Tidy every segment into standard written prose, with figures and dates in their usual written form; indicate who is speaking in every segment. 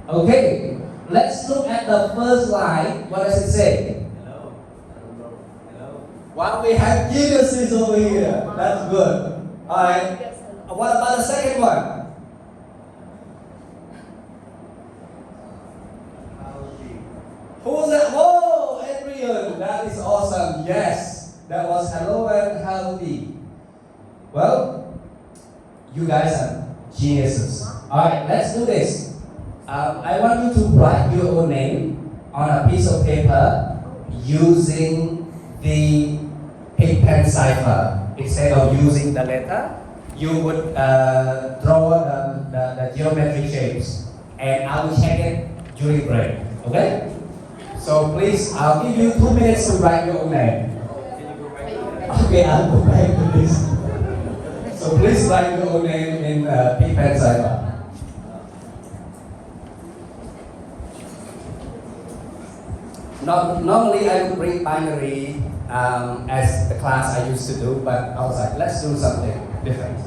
Speaker 1: Okay, let's look at the first line. What does it say?
Speaker 2: Hello. Hello.
Speaker 1: Wow, we have geniuses over here. That's good. Alright. What about the second one?
Speaker 2: Howdy.
Speaker 1: Who was that? Oh, Adrian. That is awesome. Yes. That was hello and healthy. Well, you guys are geniuses. Alright, let's do this. I want you to write your own name on a piece of paper using the pig pen cipher. Instead of using the letter, you would draw the geometric shapes, and I will check it during break. Okay? So please, I'll give you 2 minutes to write your own name.
Speaker 2: Can you go back to that?
Speaker 1: Okay, I'll go back to this. So please write your own name in pig pen cipher. Normally I would bring binary as the class I used to do, but I was like, let's do something different.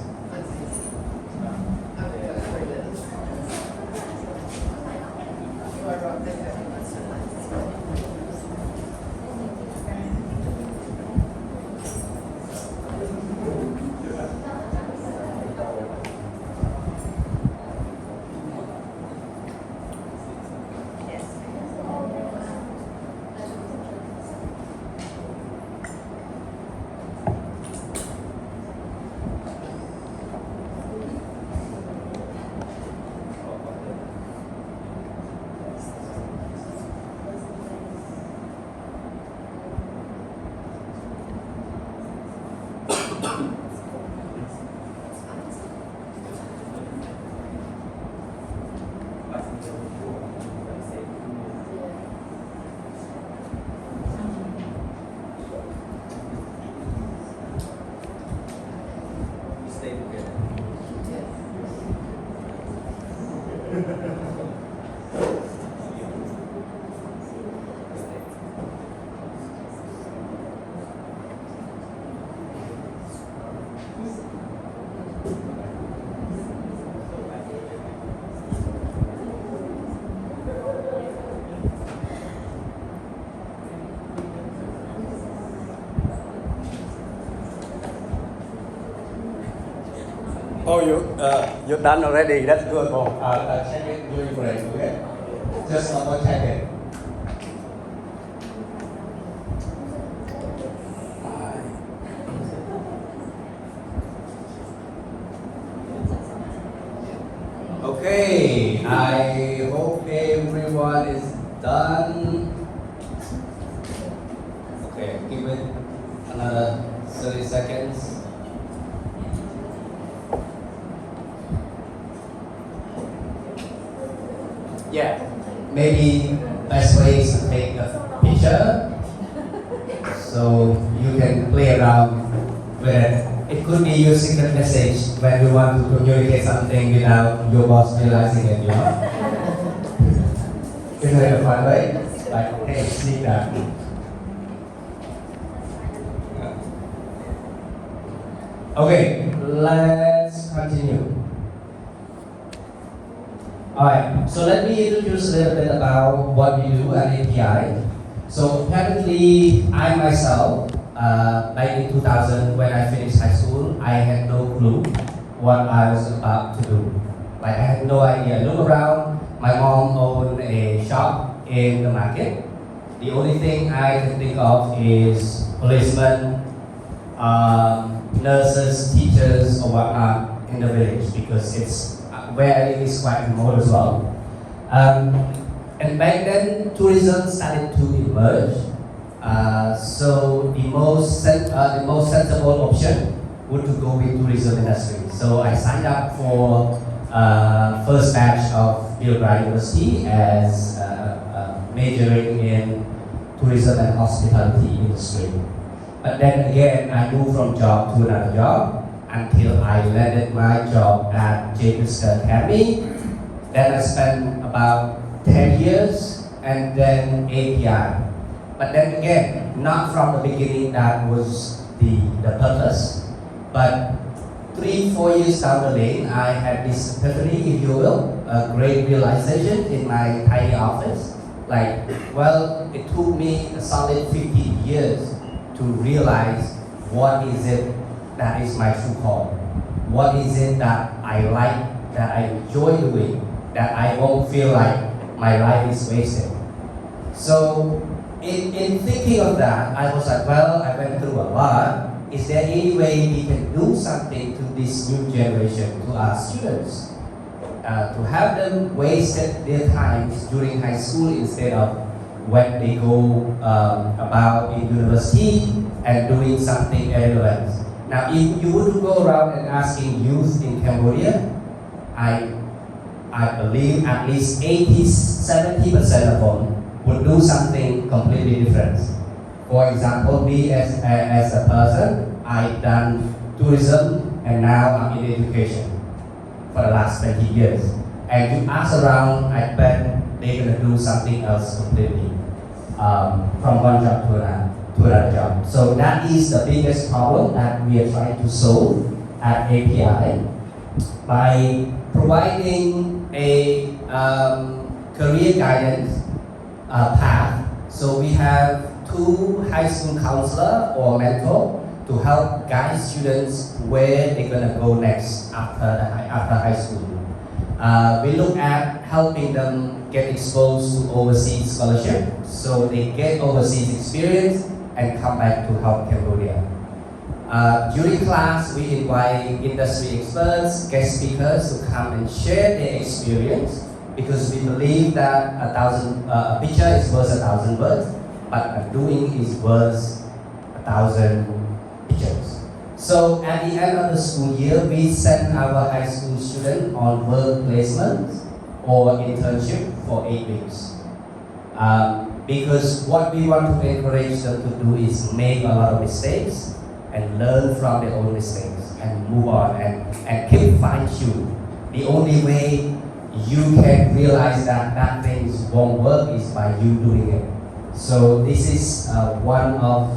Speaker 2: Stay together.
Speaker 1: Oh, you're done already. That's good. Oh, I'll check it during break. Okay. Just double check it. Okay, I hope everyone is done. Okay, give it another 30 seconds. Yeah, maybe best way is to take a picture so you can play around with it. It could be your secret message when you want to communicate something without your boss realizing it, you know? Isn't it a fun way? Like, hey, sneak that. Okay, let's continue. Alright, so let me introduce a little bit about what we do at API. So apparently, I myself, back in 2000 when I finished high school, I had no clue what I was about to do. Like I had no idea. I look around, my mom owned a shop in the market. The only thing I can think of is policemen, nurses, teachers, or whatnot in the village because it's where I live is quite remote as well. And back then, tourism started to emerge. So the most sensible option would to go with tourism industry. So I signed up for first batch of Bilbao University as majoring in tourism and hospitality industry. But then again, I moved from job to another job until I landed my job at Jacobs Academy. Then I spent about 10 years and then API. But then again, not from the beginning that was the purpose, but 3-4 years down the lane, I had this epiphany, if you will, a great realization in my tiny office. Like, well, it took me a solid 15 years to realize what is it that is my true call. What is it that I like, that I enjoy doing, that I won't feel like my life is wasted. So, in thinking of that, I was like, well, I went through a lot. Is there any way we can do something to this new generation, to our students, to have them wasted their times during high school instead of when they go about in university and doing something relevant. Now, if you would go around and asking youth in Cambodia, I believe at least 80-70% of them would do something completely different. For example, me as a person, I've done tourism and now I'm in education for the last 20 years. And you ask around, I bet they're gonna do something else completely, from one job to another job. So that is the biggest problem that we are trying to solve at API by providing a career guidance path. So we have 2 high school counselor or mentor to help guide students where they're gonna go next after high school. We look at helping them get exposed to overseas scholarship, so they get overseas experience and come back to help Cambodia. During class, we invite industry experts, guest speakers to come and share their experience, because we believe that a picture is worth 1,000 words, but a doing is worth 1,000 pictures. So at the end of the school year, we send our high school students on work placement or internship for 8 weeks. Because what we want to encourage them to do is make a lot of mistakes and learn from their own mistakes and move on and keep fine-tune. The only way you can realize that things won't work is by you doing it. So this is one of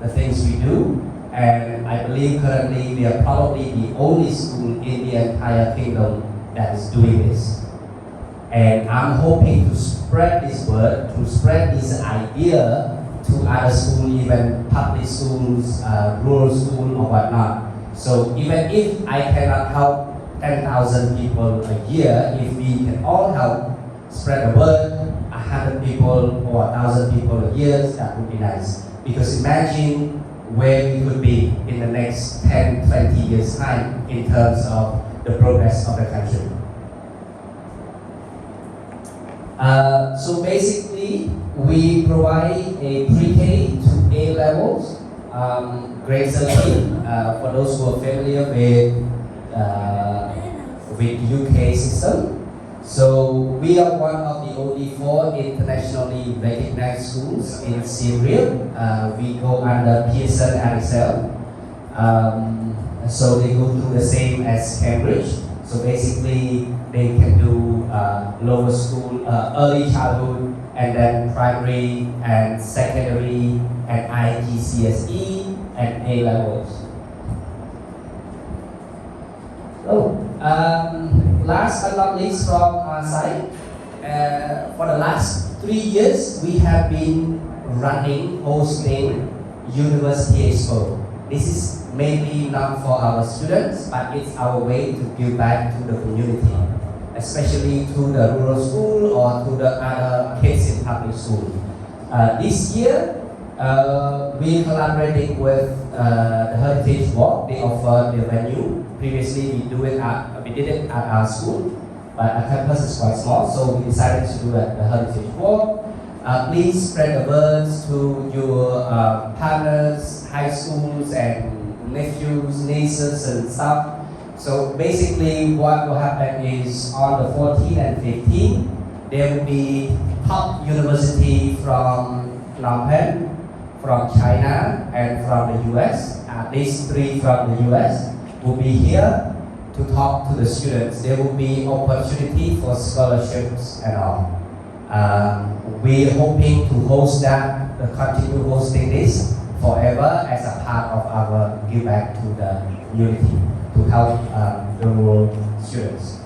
Speaker 1: the things we do, and I believe currently we are probably the only school in the entire kingdom that is doing this. And I'm hoping to spread this word, to spread this idea to other schools, even public schools, rural schools or whatnot. So even if I cannot help 10,000 people a year, if we can all help spread the word, 100 people or 1,000 people a year, that would be nice. Because imagine where we could be in the next 10, 20 years time in terms of the progress of the country. So basically, we provide a pre-K to A levels, grade 13, for those who are familiar with UK system. So we are one of the only 4 internationally recognized schools in Syria. We go under Pearson and Excel. So they go through the same as Cambridge. So basically they can do lower school, early childhood, and then primary and secondary and IGCSE and A levels. So, last but not least from our side, for the last 3 years, we have been hosting University Expo. This is mainly not for our students, but it's our way to give back to the community, especially to the rural school or to the other kids in public school. This year, we collaborating with the Heritage Walk. They offer the venue. Previously, we did it at our school, but our campus is quite small, so we decided to do it at the Heritage Walk. Please spread the words to your partners, high schools, and nephews, nieces, and stuff. So basically, what will happen is on the 14th and 15th, there will be top university from Phnom Penh, from China, and from the US. At least 3 from the US will be here to talk to the students. There will be opportunity for scholarships and all. We're hoping to host that, continue hosting this forever as a part of our give back to the community. to help the rural students.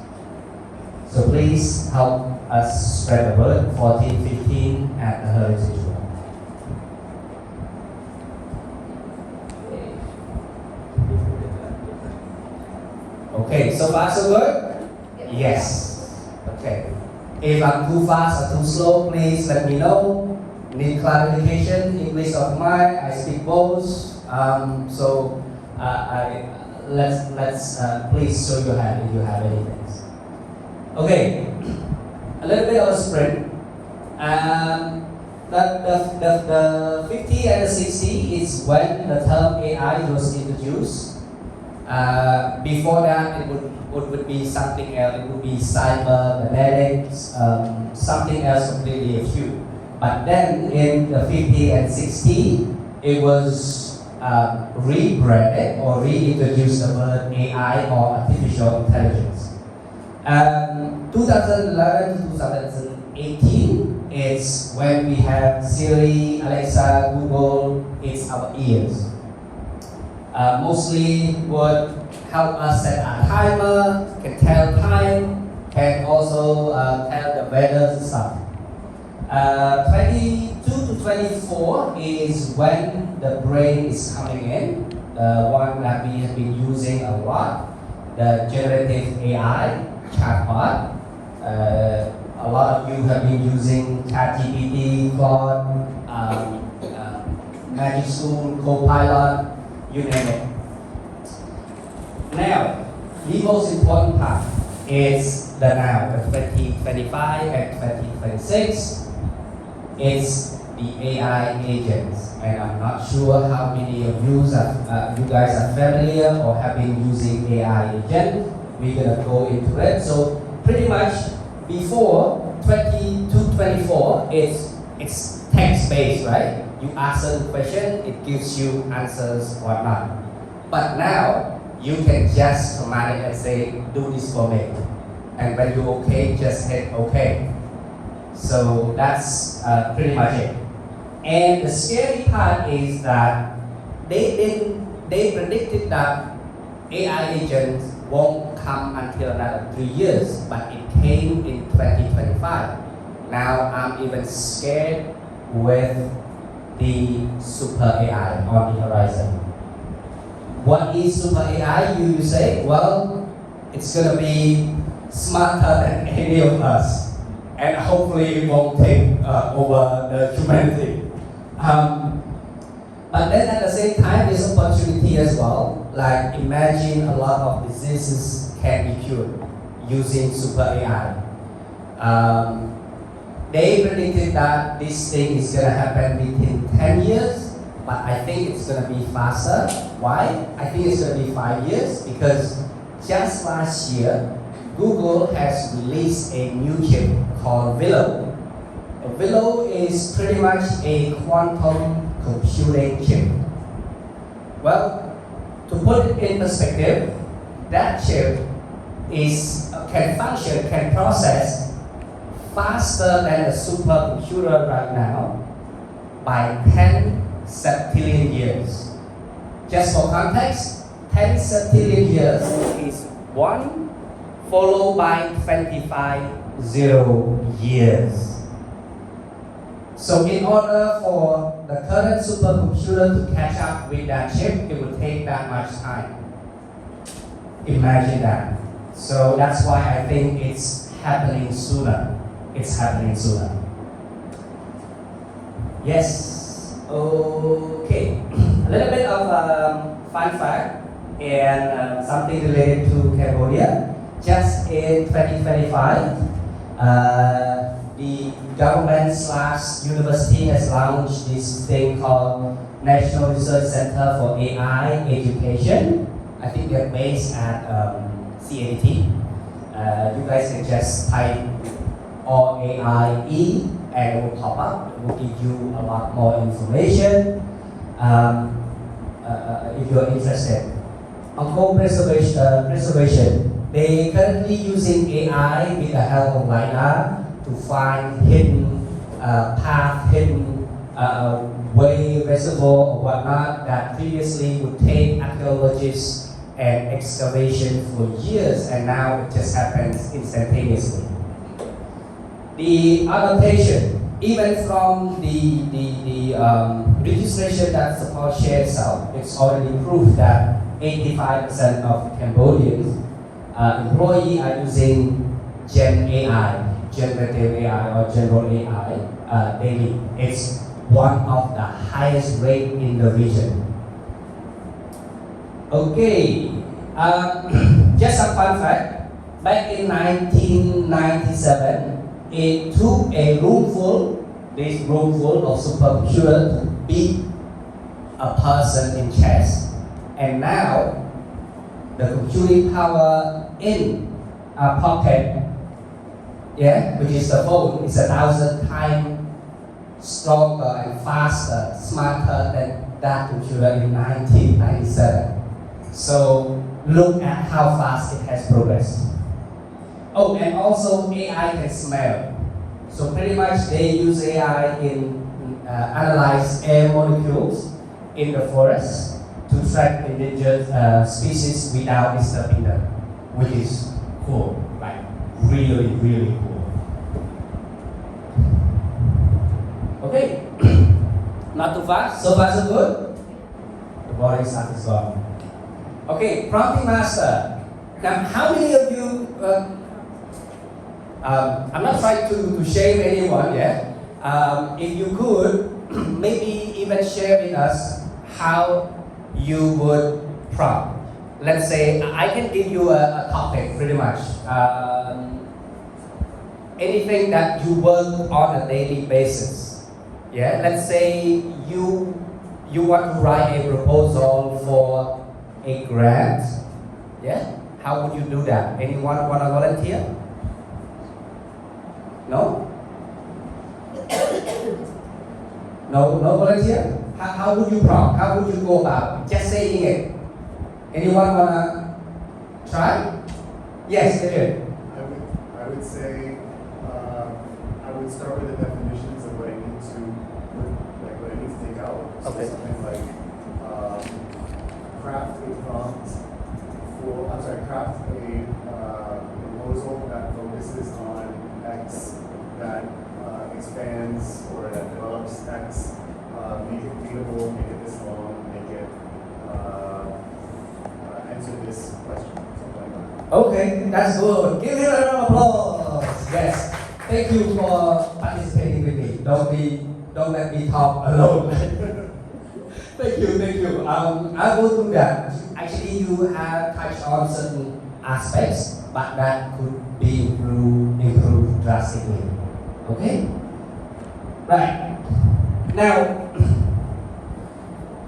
Speaker 1: So please help us spread the word 14-15 at the Heritage Room. Okay, so far so good? Yes. Okay. If I'm too fast or too slow, please let me know. Need clarification, English or Khmer, I speak both. Let's please show your hand if you have anything. Okay, a little bit of a sprint. The 50 and the 60 is when the term AI was introduced. Before that, it would be something else. It would be cybernetics, something else completely acute. But then in the 50 and 60, it was rebranded or reintroduced the word AI or artificial intelligence. 2011 to 2018 is when we have Siri, Alexa, Google, it's our ears. Mostly would help us set a timer, can tell time, can also tell the weather and stuff. 22 to 24 is when the brain is coming in, the one that we have been using a lot, the generative AI chatbot. A lot of you have been using ChatGPT, Claude, Magic School, Copilot, you name it. Now, the most important part is the now, the 2025 and 2026. It's the AI agents, and I'm not sure how many of you guys are familiar or have been using AI agent. We're gonna go into it. So pretty much before 22-24, it's text-based, right? You ask a question, it gives you answers or not. But now you can just command it and say, do this for me. And when you're okay, just hit okay. So that's pretty much it. And the scary part is that they predicted that AI agents won't come until another 3 years, but it came in 2025. Now I'm even scared with the super AI on the horizon. What is super AI, you say? Well, it's gonna be smarter than any of us, and hopefully it won't take over the humanity. But then at the same time, there's opportunity as well. Like imagine a lot of diseases can be cured using super AI. They predicted that this thing is gonna happen within 10 years, but I think it's gonna be faster. Why? I think it's gonna be 5 years because just last year, Google has released a new chip called Willow. Willow is pretty much a quantum computing chip. Well, to put it in perspective, that chip can function, can process faster than a supercomputer right now by 10 septillion years. Just for context, 10 septillion years is 1 followed by 25 0 years. So in order for the current supercomputer to catch up with that chip, it would take that much time. Imagine that. So that's why I think it's happening sooner. It's happening sooner. Yes. Okay. A little bit of fun fact and something related to Cambodia. Just in 2025, the government/university has launched this thing called National Research Center for AI Education. I think they're based at CAT. You guys can just type OAIE and it will pop up. It will give you a lot more information if you're interested. On coal preservation, they currently using AI with the help of LiDAR to find hidden path, hidden way, reservoir or whatnot that previously would take archaeologists and excavation for years, and now it just happens instantaneously. The adaptation, even from the registration that supports shared self, it's already proved that 85% of Cambodians employees are using Gen AI, generative AI or general AI daily. It's one of the highest rate in the region. Okay, just a fun fact. Back in 1997, it took a this room full of supercomputers to beat a person in chess. And now, the computing power in a pocket, which is the phone, is 1,000 times stronger and faster, smarter than that computer in 1997. So look at how fast it has progressed. Oh, and also AI can smell. So pretty much they use AI in analyze air molecules in the forest to track endangered species without disturbing them, which is cool, like really, really cool. Okay, not too fast, so far so good. The boring stuff is gone. Okay, prompting master. Now, how many of you? I'm not trying to shame anyone, if you could, maybe even share with us how you would prompt. Let's say I can give you a topic, pretty much. Anything that you work on a daily basis. Let's say you want to write a proposal for a grant. How would you do that? Anyone want to volunteer? No? No volunteer? How would you prompt? How would you go about just saying it? Anyone wanna try? Yes, David.
Speaker 3: I would say I would start with the definitions of what I need to what I need to take out. So
Speaker 1: Okay.
Speaker 3: something like craft a proposal that focuses on X, that expands or that develops X, make it readable, make it this long, make it answer this question, something like that.
Speaker 1: Okay, that's good. Give him a round of applause. Yes. Thank you for participating with me. Don't let me talk alone. Thank you. I will do that. Actually, you have touched on certain aspects, but that could be improved drastically. Okay? Right. Now,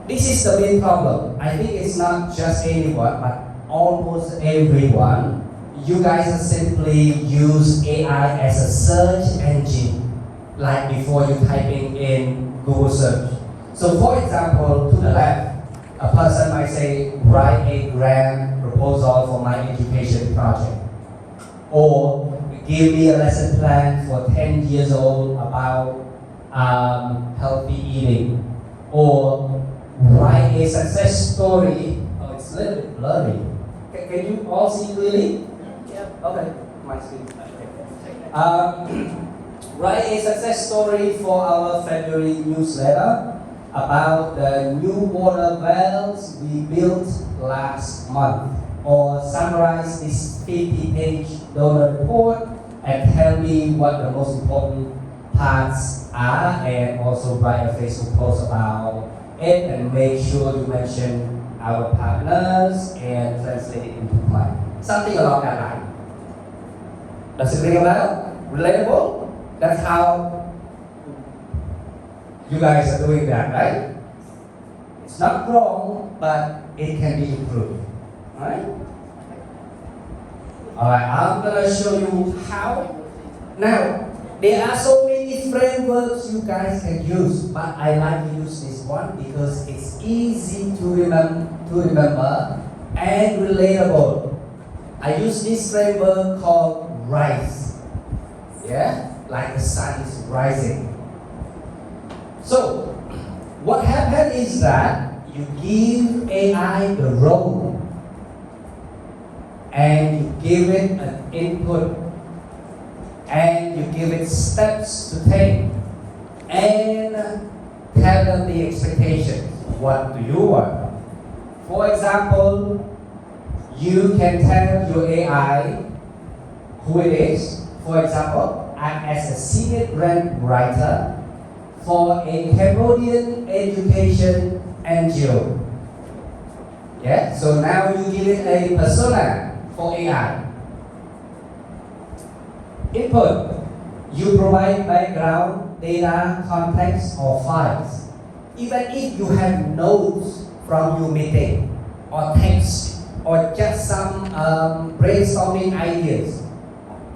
Speaker 1: this is the main problem. I think it's not just anyone, but almost everyone. You guys are simply use AI as a search engine, like before you typing in Google search. So for example, to the left, a person might say, write a grant proposal for my education project. Or give me a lesson plan for 10 years old about healthy eating. Or write a success story. Oh, it's a little bit blurry. Can you all see clearly?
Speaker 4: Yep.
Speaker 1: Okay, my screen. Write a success story for our February newsletter about the new water wells we built last month. Or summarize this 50-page donor report and tell me what the most important parts are, and also write a Facebook post about it and make sure you mention our partners and translate it into Khmer. Something along that line. Does it ring a bell? Relatable? That's how you guys are doing that, right? It's not wrong, but it can be improved. Alright? Alright, I'm gonna show you how. Now, there are so many frameworks you guys can use, but I like to use this one because it's easy to remember and relatable. I use this framework called RISE. Like the sun is rising. So, what happened is that you give AI the role and you give it an input, and you give it steps to take, and tell them the expectations. What do you want? For example, you can tell your AI who it is. For example, I'm as a senior grant writer for a Cambodian education NGO. Yeah, so now you give it a persona for AI. Input, you provide background, data, context, or files. Even if you have notes from your meeting, or text, or just some brainstorming ideas,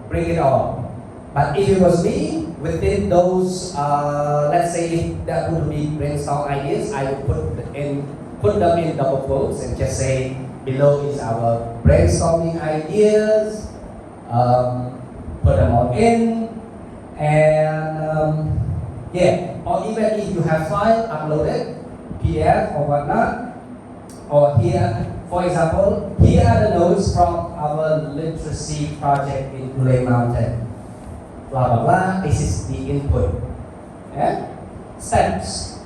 Speaker 1: bring it on. But if it was me, within those, let's say if that would be brainstorm ideas, I would put them in double quotes and just say below is our brainstorming ideas. Put them all in, and yeah. Or even if you have file uploaded, PDF or whatnot, or here, for example, here are the notes from our literacy project in Gulay Mountain. Blah blah blah. This is the input. Yeah? Steps.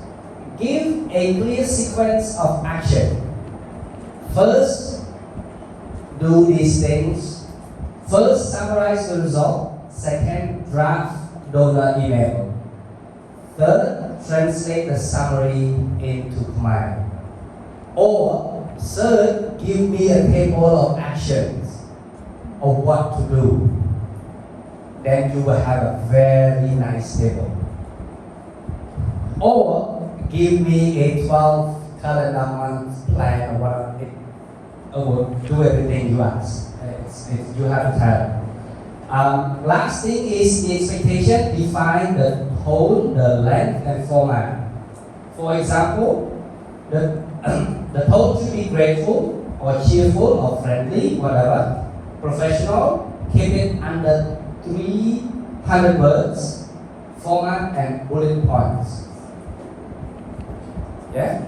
Speaker 1: Give a clear sequence of action. First, do these things. First, summarize the result. Second, draft donor email. Third, translate the summary into command. Or third, give me a table of actions of what to do. Then you will have a very nice table. Or give me a 12 calendar month plan or whatever. It will do everything you ask. You have to tell. Last thing is the expectation. Define the tone, the length, and format. For example, the tone should be grateful or cheerful or friendly, whatever. Professional, keep it under 300 words. Format and bullet points. Yeah?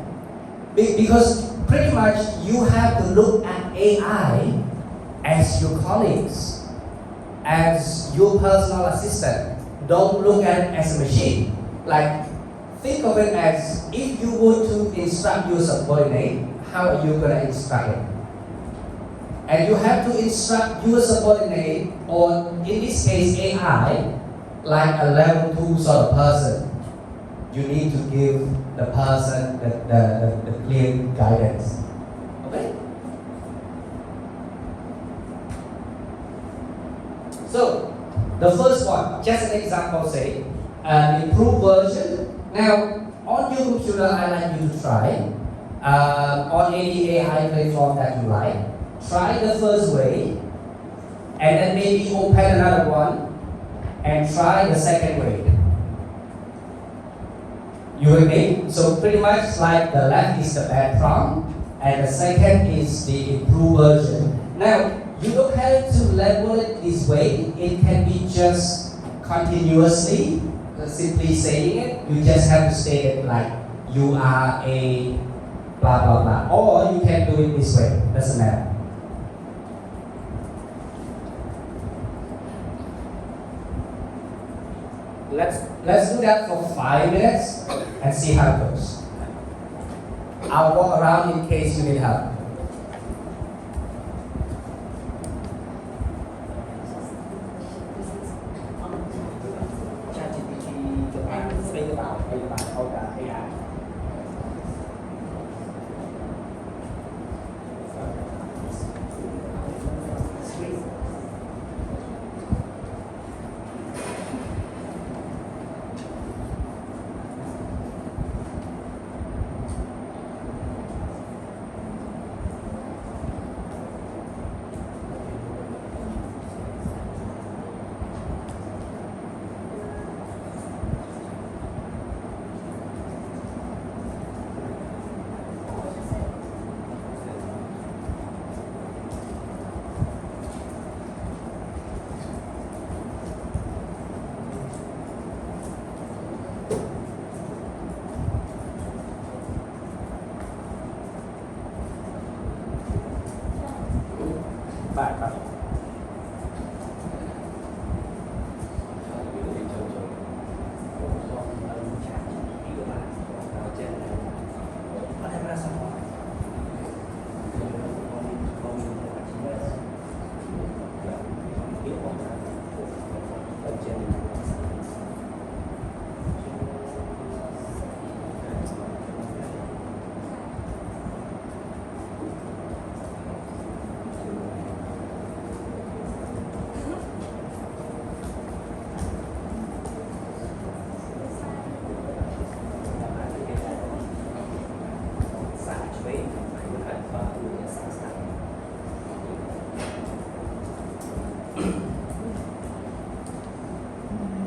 Speaker 1: Because pretty much you have to look at AI as your colleagues, as your personal assistant. Don't look at it as a machine. Like, think of it as if you were to instruct your subordinate, how are you going to instruct it? And you have to instruct your subordinate, or in this case AI, like a level 2 sort of person. You need to give the person the clear guidance. Okay? So, the first one, just an example, say, an improved version. Now, on your computer, I like you to try, on any AI platform that you like, try the first way, and then maybe open another one, and try the second way. You with me? So pretty much like the left is the bad prompt, and the second is the improved version. Now, you don't have to label it this way. It can be just continuously, simply saying it. You just have to state it like, you are a blah blah blah. Or you can do it this way, doesn't matter. Let's do that for 5 minutes and see how it goes. I'll walk around in case you need help.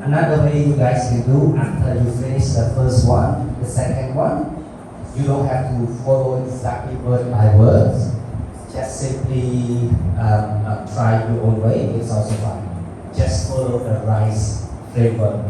Speaker 1: another way you guys can do after you finish the first one, the second one, you don't have to follow exactly word by word. Just simply try your own way. It's also fine. Just follow the RISE framework.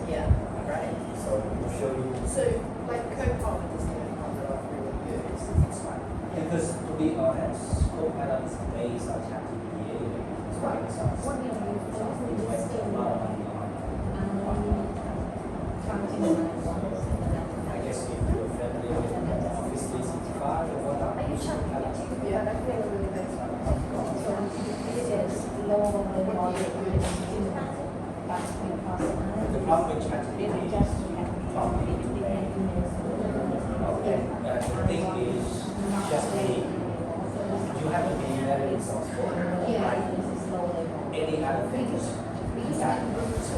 Speaker 4: Yeah, right.
Speaker 1: So we'll show you.
Speaker 4: So, like Copilot is the only one that I've really used.
Speaker 1: Because to be honest, Copilot is based on ChatGPT. It's Microsoft. So we waste a lot of money on. I guess if you're familiar with Office 365 or whatnot.
Speaker 4: Yeah, that's really, really good.
Speaker 1: The problem with ChatGPT is probably the thing is just you have to be very resourceful. Like any other things, you can just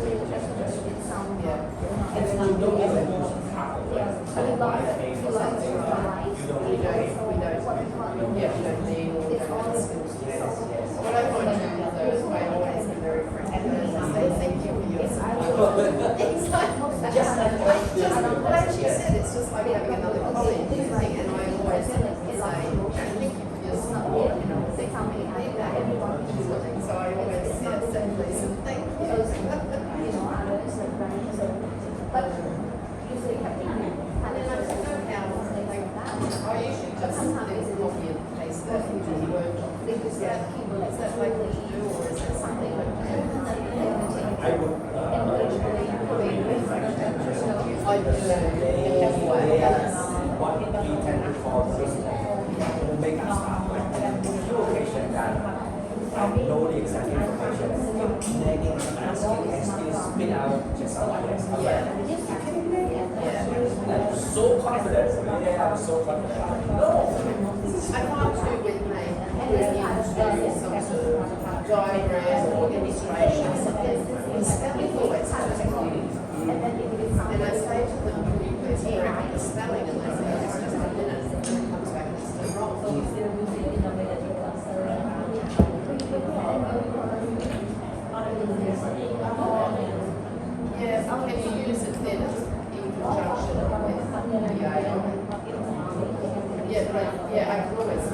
Speaker 1: and you don't even use half of it. So by paying for something that you don't
Speaker 4: We
Speaker 1: need to
Speaker 4: don't,
Speaker 1: pay
Speaker 4: we
Speaker 1: for.
Speaker 4: don't, yeah, we don't need all the skills.
Speaker 1: Yes, yes.
Speaker 4: What I find too is though, is I always be very friendly and say thank you for your support. It's like, just like, what I actually said, it's just like having another colleague, you think, and I always say, thank you for your support, you know, say something like that, everyone is looking, so I always say, please, and thank you.
Speaker 5: But usually have
Speaker 4: And then I don't know how, like, I usually just copy and paste that into the Word document. Is that likely to do, or is that something that?
Speaker 1: I would
Speaker 4: I do,
Speaker 1: what we tend to call make us start like few occasions that know the exact information, they can still spit out just something else.
Speaker 4: Yeah.
Speaker 1: I'm so confident. They are so confident. No.
Speaker 4: I find too when they do some sort of diagram or illustration, the spelling always goes wrong. And I say to them, can you please correct the spelling, and they say, it's just a minute, and then it comes back and it's still wrong. Yes, can you use it then in conjunction with the AI? Yeah, but yeah, I can always fix the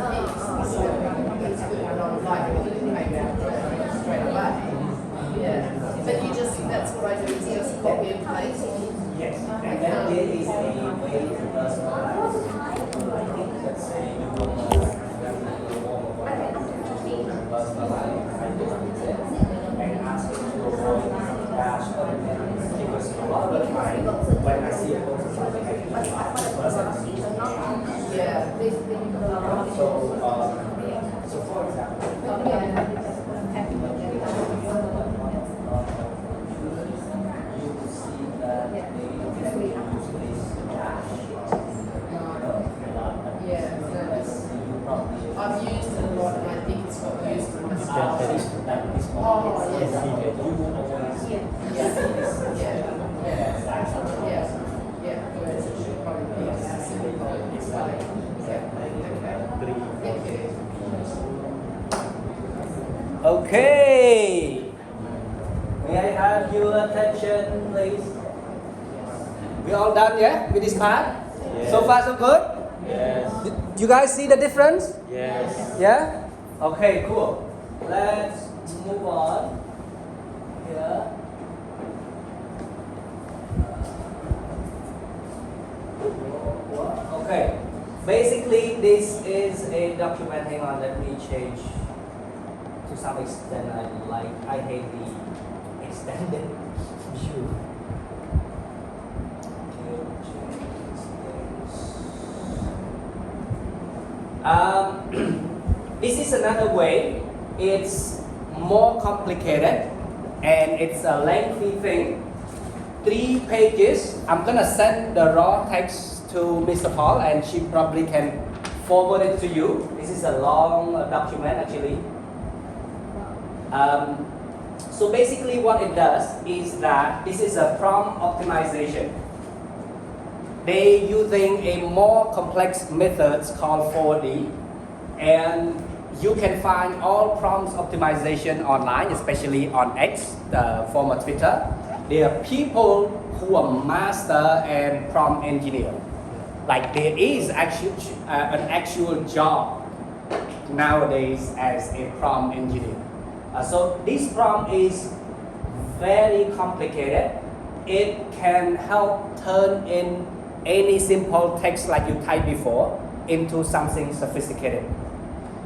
Speaker 4: spelling, that's good, I don't like it, it came out straight away. Yeah, but you just, that's what I do, is just copy and paste.
Speaker 1: Yes, and then there is a way to personalize. Let's say you want to personalize, I do it and ask it to avoid dash elements because a lot of the time when I see a post something, I can person.
Speaker 4: Yeah.
Speaker 1: So for example, you will see that they use this dash.
Speaker 4: Yeah, so it's,
Speaker 1: You probably
Speaker 4: I've used it a lot, and I think it's got used in my style.
Speaker 1: that is
Speaker 4: Oh, yes.
Speaker 1: you will always
Speaker 4: Yeah, whereas it should probably be a specific one. It's like, thank you.
Speaker 1: Okay. May I have your attention, please? We all done, yeah, with this part?
Speaker 2: Yes.
Speaker 1: So far, so good?
Speaker 2: Yes.
Speaker 1: You guys see the difference?
Speaker 2: Yes.
Speaker 1: Yeah? Okay, cool. Let's move on. Here. Okay. Basically, this is a document. Hang on, let me change. To some extent, I hate the extended view. This is another way. It's more complicated and it's a lengthy thing. 3 pages. I'm gonna send the raw text to Mr. Paul and she probably can forward it to you. This is a long document actually. So basically what it does is that this is a prompt optimization. They using a more complex methods called 4D, and you can find all prompts optimization online, especially on X, the former Twitter. There are people who are master and prompt engineer. Like there is actually an actual job nowadays as a prompt engineer. So this prompt is very complicated. It can help turn in any simple text like you typed before into something sophisticated.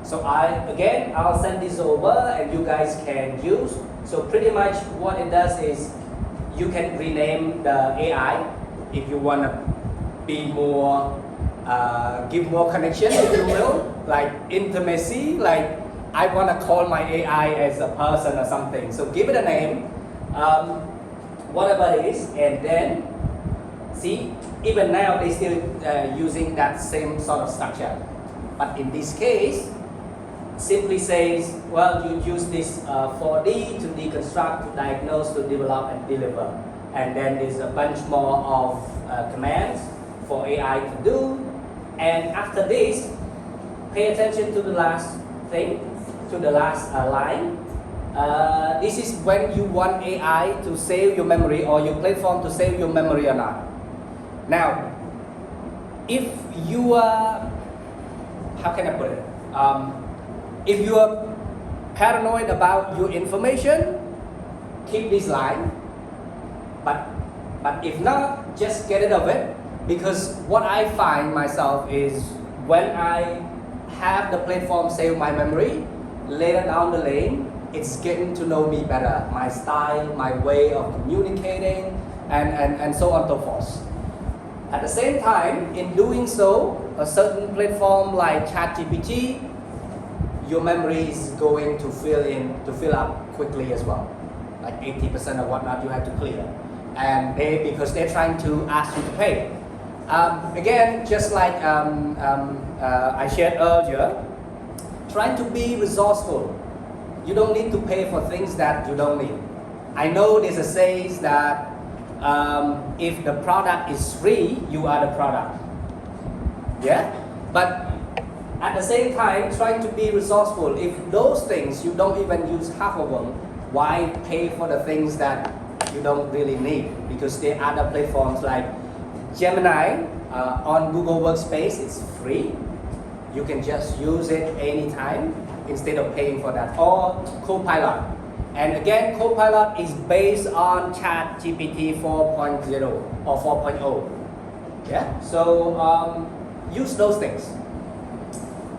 Speaker 1: So I'll send this over and you guys can use. So pretty much what it does is you can rename the AI if you want to be more, give more connection, if you will, like intimacy, like I want to call my AI as a person or something. So give it a name, whatever it is, and then see, even now they still using that same sort of structure. But in this case, simply says, well, you use this 4D to deconstruct, to diagnose, to develop, and deliver. And then there's a bunch more of commands for AI to do. And after this, pay attention to the last thing, to the last line. This is when you want AI to save your memory or your platform to save your memory or not. Now, if you are, how can I put it? If you are paranoid about your information, keep this line. But if not, just get rid of it. Because what I find myself is when I have the platform save my memory, later down the lane, it's getting to know me better, my style, my way of communicating, and so on and so forth. At the same time, in doing so, a certain platform like ChatGPT, your memory is going to fill up quickly as well. Like 80% or whatnot you have to clear. And because they're trying to ask you to pay. Again, just like I shared earlier, trying to be resourceful. You don't need to pay for things that you don't need. I know there's a saying that if the product is free, you are the product. Yeah? But at the same time, trying to be resourceful. If those things, you don't even use half of them, why pay for the things that you don't really need? Because there are other platforms like Gemini on Google Workspace, it's free. You can just use it anytime instead of paying for that. Or Copilot. And again, Copilot is based on ChatGPT 4.0 or 4.0. Yeah? So use those things.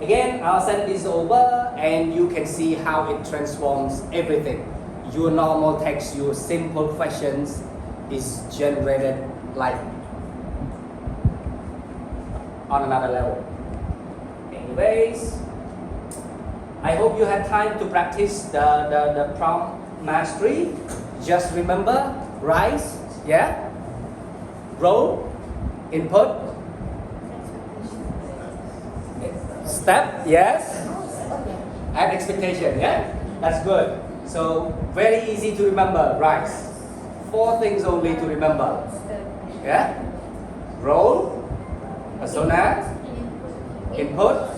Speaker 1: Again, I'll send this over and you can see how it transforms everything. Your normal text, your simple questions is generated like on another level. Anyways, I hope you had time to practice the prompt mastery. Just remember, rise, yeah, role, input, step, yes, and expectation, yeah, that's good. So very easy to remember, rise. 4 things only to remember, yeah, role, persona, input,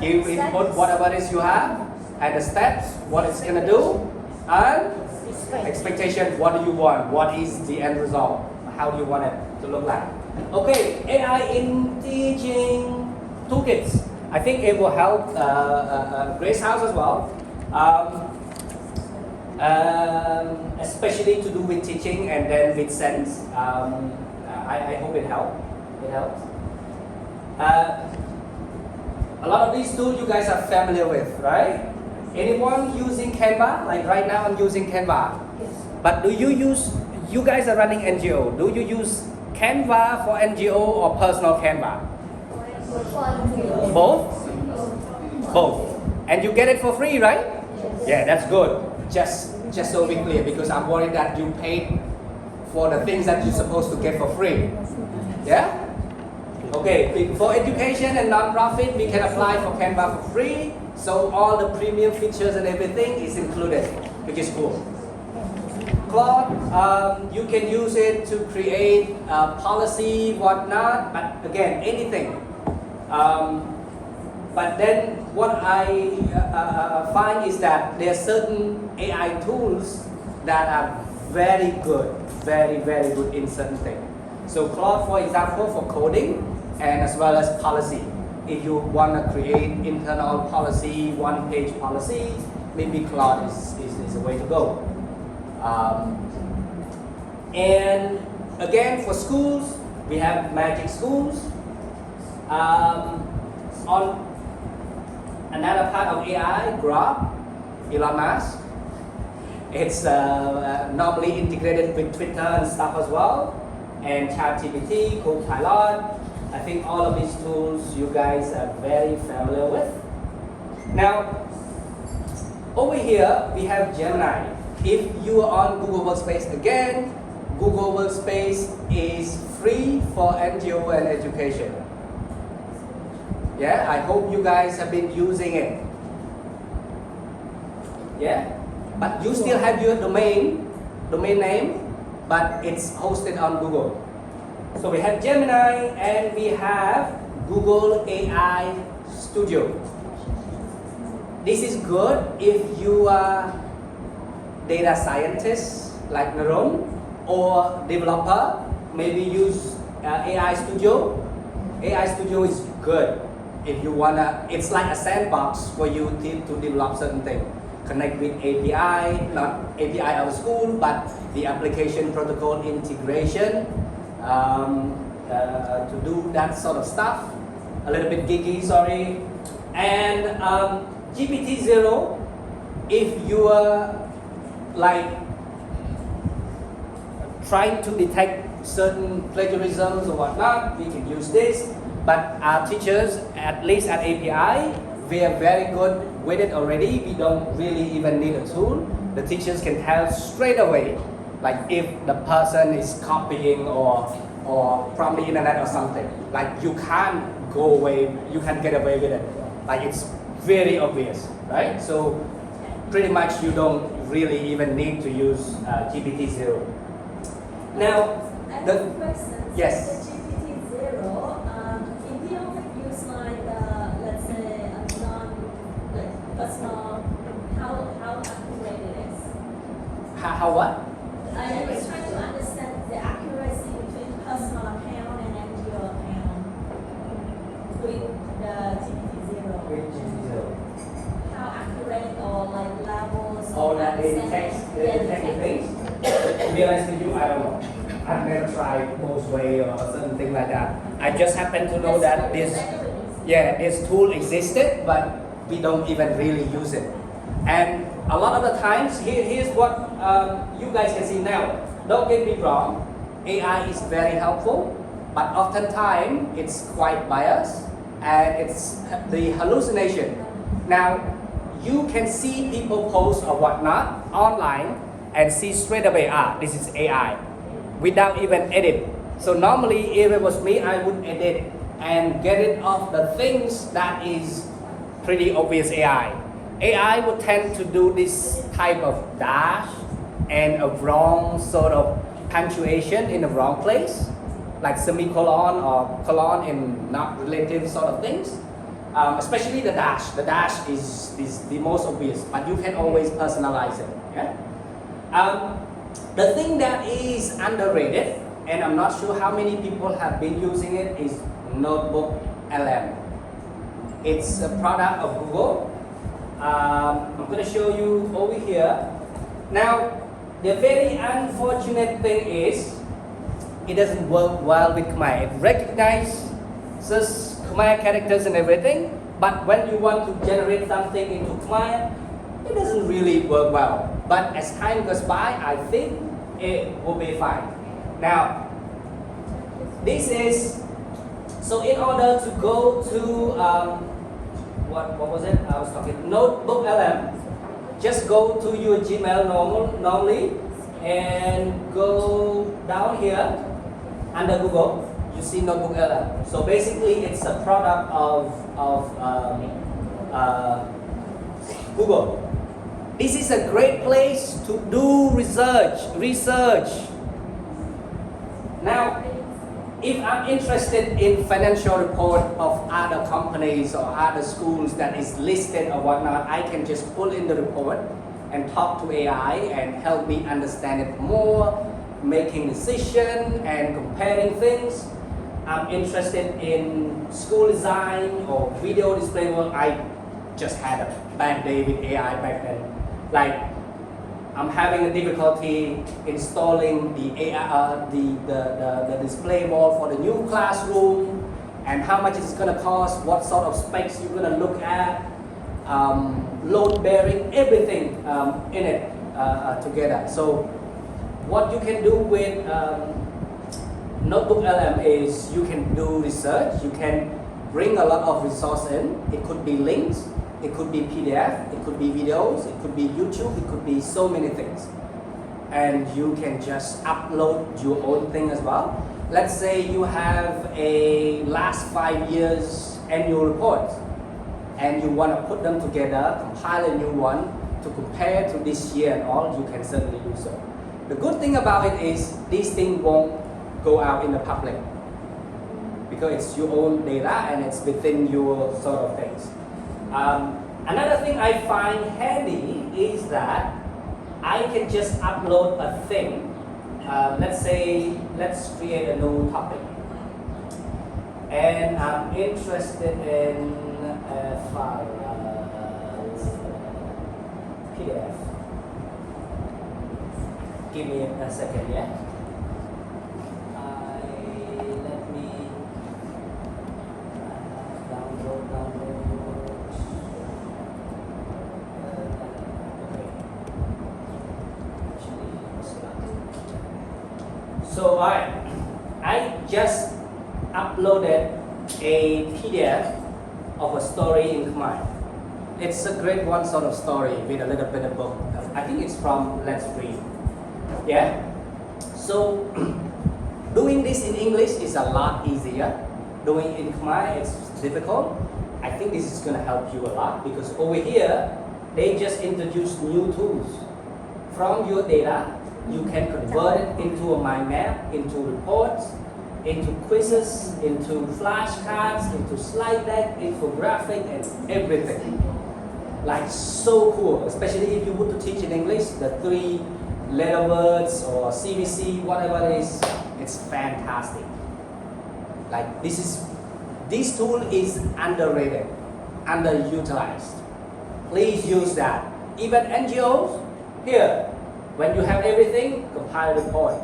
Speaker 1: give input whatever it is you have, and the steps, what it's gonna do, and expectation, what do you want, what is the end result, how do you want it to look like. Okay, AI in teaching toolkits. I think it will help Grace House as well, especially to do with teaching and then with sense. I hope it helps. It helps. A lot of these tools you guys are familiar with, right? Anyone using Canva? Like right now I'm using Canva.
Speaker 5: Yes.
Speaker 1: But you guys are running NGO. Do you use Canva for NGO or personal Canva? Both? Both. And you get it for free, right?
Speaker 5: Yes.
Speaker 1: Yeah, that's good. Just so we clear, because I'm worried that you paid for the things that you're supposed to get for free. Yeah? Okay, for education and non-profit, we can apply for Canva for free. So all the premium features and everything is included, which is cool. Claude, you can use it to create policy, whatnot, but again, anything. But then what I find is that there are certain AI tools that are very good, very good in certain things. So Claude, for example, for coding and as well as policy. If you want to create internal policy, one-page policy, maybe Claude is the way to go. And again, for schools, we have Magic Schools. On another part of AI, Grok, Elon Musk. It's normally integrated with Twitter and stuff as well. And ChatGPT, Copilot. I think all of these tools you guys are very familiar with. Now, over here we have Gemini. If you are on Google Workspace again, Google Workspace is free for NGO and education. Yeah, I hope you guys have been using it. Yeah, but you still have your domain name, but it's hosted on Google. So we have Gemini and we have Google AI Studio. This is good if you are data scientist like Naron or developer, maybe use AI Studio. AI Studio is good if you wanna, it's like a sandbox for you to develop certain things. Connect with API, not API of the school, but the application protocol integration to do that sort of stuff. A little bit geeky, sorry. And GPT-0, if you are like trying to detect certain plagiarisms or whatnot, we can use this. But our teachers, at least at API, we are very good with it already. We don't really even need a tool. The teachers can tell straight away, like if the person is copying or from the internet or something. Like you can't go away, you can't get away with it. Like it's very obvious, right? So pretty much you don't really even need to use GPT-0. Now,
Speaker 5: I have
Speaker 1: the
Speaker 5: a question.
Speaker 1: yes.
Speaker 5: The GPT-0, if you only use like, let's say, a non-personal, how accurate it is?
Speaker 1: How what?
Speaker 5: I was trying to understand the accuracy between personal account and NGO account with the GPT-0. How accurate or like levels?
Speaker 1: Oh,
Speaker 5: of
Speaker 1: that they
Speaker 5: understanding-
Speaker 1: detect the things? To be honest with you, I don't know. I've never tried Postway or something like that. I just happen to know that this tool existed, but we don't even really use it. And a lot of the times, here's what you guys can see now. Don't get me wrong, AI is very helpful, but oftentimes it's quite biased and it's the hallucination. Now, you can see people post or whatnot online and see straight away, this is AI, without even edit. So normally, if it was me, I would edit and get rid of the things that is pretty obvious AI. AI would tend to do this type of dash and a wrong sort of punctuation in the wrong place, like semicolon or colon in not relative sort of things. Especially the dash. The dash is the most obvious, but you can always personalize it. Yeah? The thing that is underrated, and I'm not sure how many people have been using it, is Notebook LM. It's a product of Google. I'm going to show you over here. Now, the very unfortunate thing is, it doesn't work well with Khmer. It recognizes Khmer characters and everything, but when you want to generate something into Khmer, it doesn't really work well. But as time goes by, I think it will be fine. Now, this is, so in order to go to, what was it? I was talking, Notebook LM. Just go to your Gmail normally and go down here under Google. You see Notebook LM. So basically, it's a product of Google. This is a great place to do research. Now, if I'm interested in financial report of other companies or other schools that is listed or whatnot, I can just pull in the report and talk to AI and help me understand it more, making decisions and comparing things. I'm interested in school design or video display. Well, I just had a bad day with AI back then. Like, I'm having a difficulty installing the AI, the display board for the new classroom, and how much it's going to cost, what sort of specs you're going to look at, load bearing, everything in it together. So what you can do with Notebook LM is you can do research, you can bring a lot of resource in. It could be links, it could be PDF, it could could be videos, it could be YouTube, it could be so many things. And you can just upload your own thing as well. Let's say you have a last 5 years annual report and you want to put them together, compile a new one to compare to this year and all, you can certainly do so. The good thing about it is this thing won't go out in the public because it's your own data and it's within your sort of things. Another thing I find handy is that I can just upload a thing. Let's create a new topic. And I'm interested in a file, PDF. Give me a second, yeah? Let me download. So I just uploaded a PDF of a story in Khmer. It's a great one sort of story with a little bit of book. I think it's from Let's Read. Yeah. So doing this in English is a lot easier. Doing it in Khmer it's difficult. I think this is going to help you a lot because over here they just introduced new tools. From your data, you can convert it into a mind map, into reports, into quizzes, into flashcards, into slide deck, infographic, and everything. Like so cool, especially if you want to teach in English, the 3 letter words or CVC, whatever it is, it's fantastic. Like this tool is underrated, underutilized. Please use that. Even NGOs, here, when you have everything, compile report,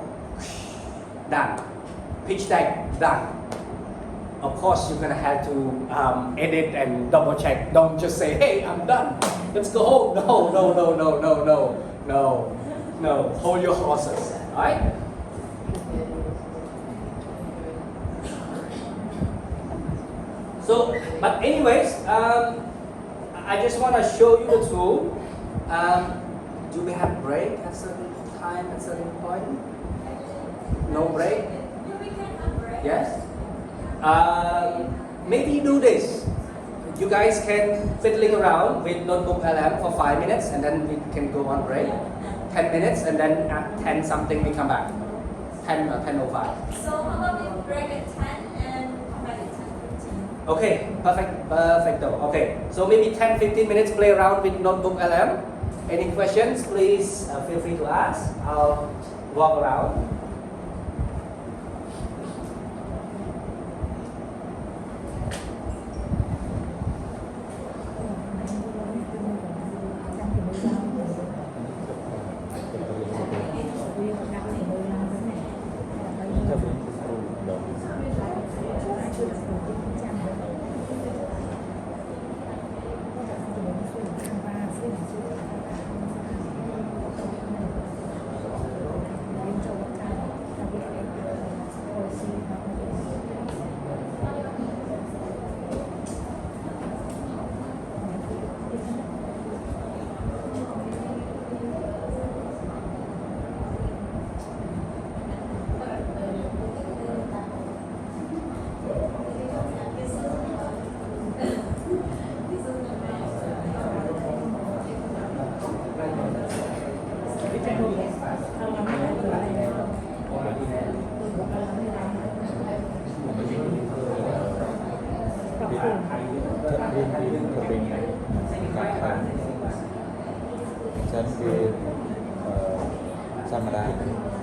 Speaker 1: done. Pitch deck, done. Of course, you're gonna have to edit and double check. Don't just say, hey, I'm done. Let's go home. No. Hold your horses, all right? So, but anyways, I just want to show you the tool. Do we have break at certain time, at certain point? No break? Yes? Maybe do this. You guys can fiddling around with Notebook LM for 5 minutes and then we can go on break. 10 minutes and then at 10 something we come back. 10:05.
Speaker 5: So how about we break at 10 and come back at 10:15?
Speaker 1: Okay, perfecto. Okay, so maybe 10-15 minutes play around with Notebook LM. Any questions, please feel free to ask. I'll walk around.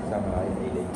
Speaker 6: Samurai meeting.